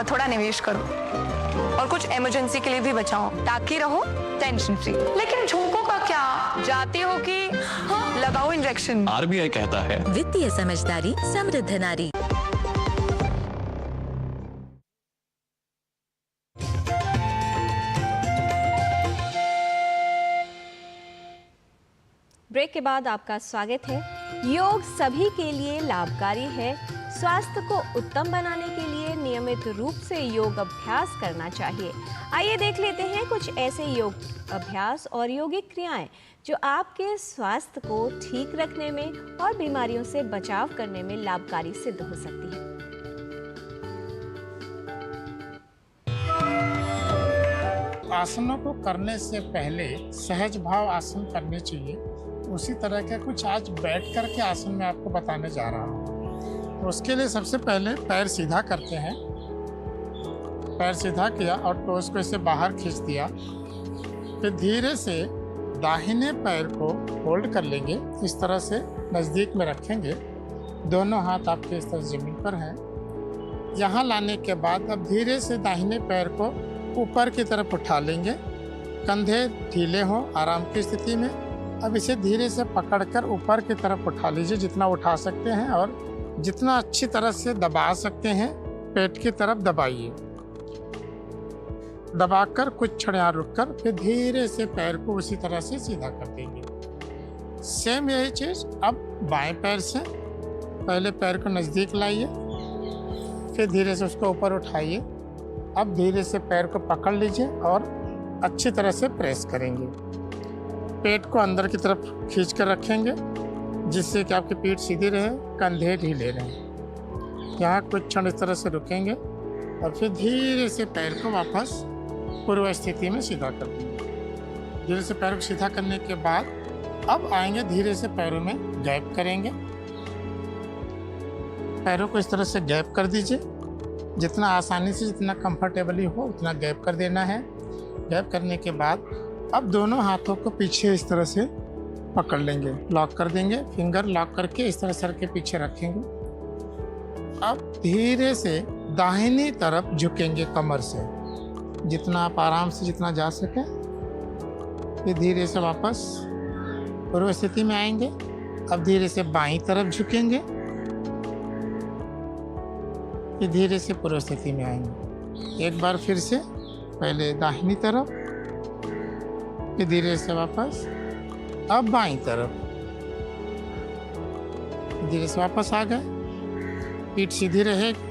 थोड़ा निवेश करो और कुछ इमरजेंसी के लिए भी बचाओ ताकि रहो टेंशन फ्री। लेकिन झुमकों का क्या, जाती हो कि लगाओ इंजेक्शन। आरबीआई कहता है वित्तीय समझदारी समृद्ध नारी। ब्रेक के बाद आपका स्वागत है। योग सभी के लिए लाभकारी है। स्वास्थ्य को उत्तम बनाने के लिए नियमित रूप से योग अभ्यास करना चाहिए। आइए देख लेते हैं कुछ ऐसे योग अभ्यास और योगिक क्रियाएं जो आपके स्वास्थ्य को ठीक रखने में और बीमारियों से बचाव करने में लाभकारी सिद्ध हो सकती है। आसनों को करने से पहले सहज भाव आसन करने चाहिए। उसी तरह के कुछ आज बैठ कर के आसन में आपको बताने जा रहा हूँ। तो उसके लिए सबसे पहले पैर सीधा करते हैं। पैर सीधा किया और टोस को इसे बाहर खींच दिया। फिर धीरे से दाहिने पैर को होल्ड कर लेंगे, इस तरह से नज़दीक में रखेंगे। दोनों हाथ आपके इस तरह जमीन पर हैं। यहाँ लाने के बाद अब धीरे से दाहिने पैर को ऊपर की तरफ उठा लेंगे। कंधे ढीले हों, आराम की स्थिति में। अब इसे धीरे से पकड़कर ऊपर की तरफ उठा लीजिए, जितना उठा सकते हैं, और जितना अच्छी तरह से दबा सकते हैं पेट की तरफ दबाइए। दबाकर कुछ क्षण यहाँ रुककर फिर धीरे से पैर को उसी तरह से सीधा कर देंगे। सेम यही चीज़ अब बाएं पैर से पहले पैर को नज़दीक लाइए, फिर धीरे से उसको ऊपर उठाइए। अब धीरे से पैर को पकड़ लीजिए और अच्छी तरह से प्रेस करेंगे। पेट को अंदर की तरफ खींच कर रखेंगे, जिससे कि आपकी पीठ सीधी रहे, कंधे ढीले रहें। यहाँ कुछ क्षण इस तरह से रुकेंगे और फिर धीरे से पैर को वापस पूर्व स्थिति में सीधा कर देंगे। धीरे से पैर को सीधा करने के बाद अब आएंगे, धीरे से पैरों में गैप करेंगे। पैरों को इस तरह से गैप कर दीजिए, जितना आसानी से, जितना कंफर्टेबली हो उतना गैप कर देना है। गैप करने के बाद अब दोनों हाथों को पीछे इस तरह से पकड़ लेंगे, लॉक कर देंगे। फिंगर लॉक करके इस तरह सर के पीछे रखेंगे। अब धीरे से दाहिनी तरफ झुकेंगे कमर से, जितना आप आराम से जितना जा सके। फिर धीरे से वापस पूर्व स्थिति में आएंगे। अब धीरे से बाईं तरफ झुकेंगे, फिर धीरे से पूर्व स्थिति में आएंगे। एक बार फिर से पहले दाहिनी तरफ, फिर धीरे से वापस, अब बाईं तरफ, धीरे से वापस आ गए। पीठ सीधी रहेगी।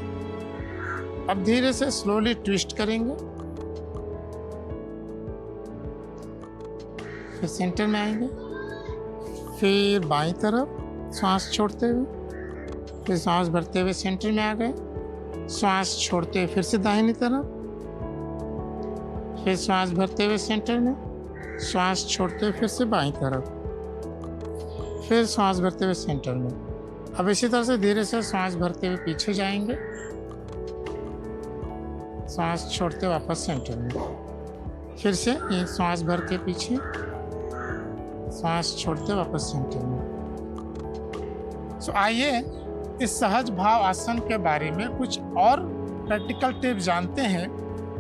अब धीरे से स्लोली ट्विस्ट करेंगे, फिर सेंटर में आएंगे। फिर बाईं तरफ सांस छोड़ते हुए, फिर सांस भरते हुए सेंटर में आ गए। सांस छोड़ते हुए फिर से दाहिनी तरफ, फिर सांस भरते हुए सेंटर में, सांस छोड़ते हुए फिर से बाईं तरफ, फिर सांस भरते हुए सेंटर में। अब इसी तरह से धीरे से सांस भरते हुए पीछे जाएंगे, सांस छोड़ते वापस सेंटर में। फिर से एक सांस भर के पीछे, सांस छोड़ते वापस सेंटर में। तो आइए इस सहज भाव आसन के बारे में कुछ और प्रैक्टिकल टिप्स जानते हैं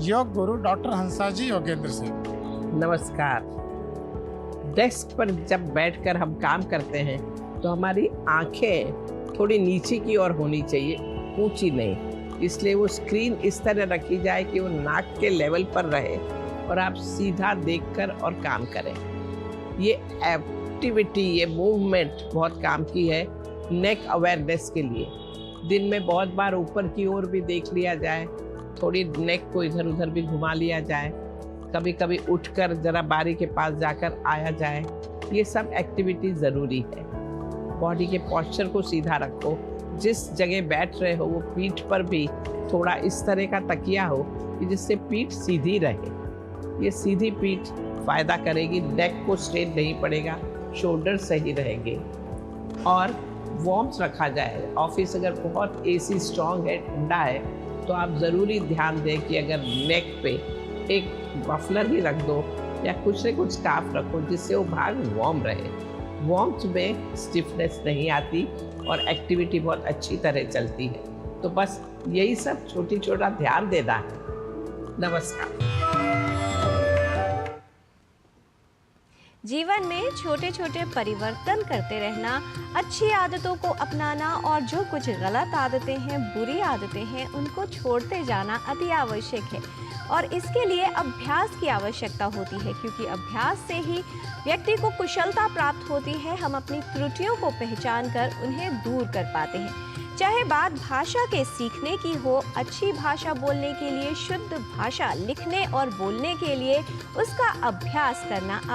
योग गुरु डॉक्टर हंसा जी योगेंद्र से। नमस्कार। डेस्क पर जब बैठकर हम काम करते हैं तो हमारी आंखें थोड़ी नीचे की ओर होनी चाहिए, ऊंची नहीं। इसलिए वो स्क्रीन इस तरह रखी जाए कि वो नाक के लेवल पर रहे और आप सीधा देखकर और काम करें। ये एक्टिविटी, ये मूवमेंट बहुत काम की है नेक अवेयरनेस के लिए। दिन में बहुत बार ऊपर की ओर भी देख लिया जाए, थोड़ी नेक को इधर उधर भी घुमा लिया जाए, कभी कभी उठकर जरा बारी के पास जाकर आया जाए। ये सब एक्टिविटी ज़रूरी है। बॉडी के पोस्चर को सीधा रखो। जिस जगह बैठ रहे हो वो पीठ पर भी थोड़ा इस तरह का तकिया हो कि जिससे पीठ सीधी रहे। ये सीधी पीठ फ़ायदा करेगी, नेक को स्ट्रेट नहीं पड़ेगा, शोल्डर सही रहेंगे। और वार्म्स रखा जाए। ऑफिस अगर बहुत एसी स्ट्रॉन्ग है, ठंडा है, तो आप ज़रूरी ध्यान दें कि अगर नेक पे एक मफलर ही रख दो या कुछ से कुछ स्कार्फ रखो जिससे वो भाग वार्म रहे। वार्म्थ में स्टिफनेस नहीं आती और एक्टिविटी बहुत अच्छी तरह चलती है। तो बस यही सब छोटी छोटा ध्यान देना है। नमस्कार। जीवन में छोटे छोटे परिवर्तन करते रहना, अच्छी आदतों को अपनाना और जो कुछ गलत आदतें हैं, बुरी आदतें हैं, उनको छोड़ते जाना अति आवश्यक है। और इसके लिए अभ्यास की आवश्यकता होती है, क्योंकि अभ्यास से ही व्यक्ति को कुशलता प्राप्त होती है। हम अपनी त्रुटियों को पहचान कर उन्हें दूर कर पाते हैं। चाहे बात भाषा के सीखने की हो, अच्छी भाषा बोलने के लिए शुद्ध भाषा लिखने और बोलने के लिए उसका अभ्यास करना आवश्यक